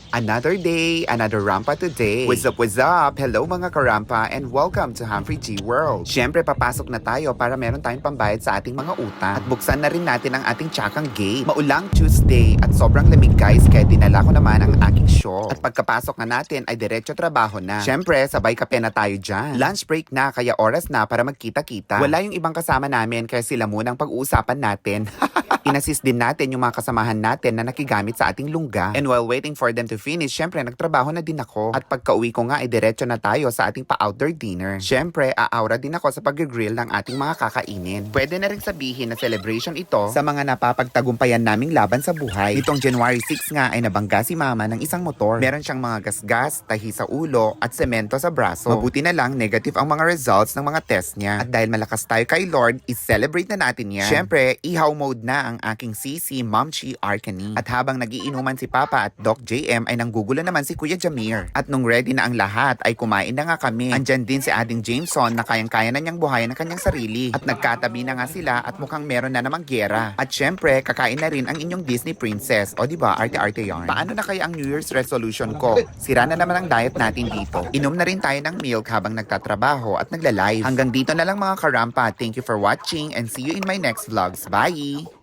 Another day, another Rampa today. What's up, what's up? Hello mga karampa and welcome to Humphrey G World. Siyempre, papasok na tayo para meron tayong pambayad sa ating mga utang. At buksan na rin natin ang ating tsakang gate. Maulang Tuesday at sobrang lamig guys kaya dinala ko naman ang aking shawl. At pagkapasok na natin ay diretso trabaho na. Siyempre, sabay kape na tayo dyan. Lunch break na kaya oras na para magkita-kita. Wala yung ibang kasama namin kaya sila munang pag-uusapan natin. Inassist din natin yung mga kasamahan natin na nakigamit sa ating lungga. And while waiting for them to finish, syempre nagtrabaho na din ako. At pagka-uwi ko nga ay diretso na tayo sa ating pa-outdoor dinner. Syempre, aaura din ako sa pag-grill ng ating mga kakainin. Pwede na rin sabihin na celebration ito sa mga napapagtagumpayan naming laban sa buhay. Itong January 6 nga ay nabangga si mama ng isang motor. Meron siyang mga gasgas, tahi sa ulo at semento sa braso. Mabuti na lang negative ang mga results ng mga test niya. At dahil malakas tayo kay Lord, i-celebrate na natin yan. Syempre, ihaw mode na ang aking sisi, Momchi Arcany. At habang nagiinuman si Papa at Doc JM ay nanggugulo naman si Kuya Jamir. At nung ready na ang lahat ay kumain na nga kami. Andyan din si Ading Jameson na kayang-kaya na niyang buhayin ang kanyang sarili. At nagkatabi na nga sila at mukhang meron na namang gera. At syempre, kakain na rin ang inyong Disney princess. O diba, arte-arte yarn. Paano na kaya ang New Year's resolution ko? Sira na naman ang diet natin dito. Inom na rin tayo ng milk habang nagtatrabaho at nagla-live. Hanggang dito na lang mga karampa. Thank you for watching and see you in my next vlogs. Bye!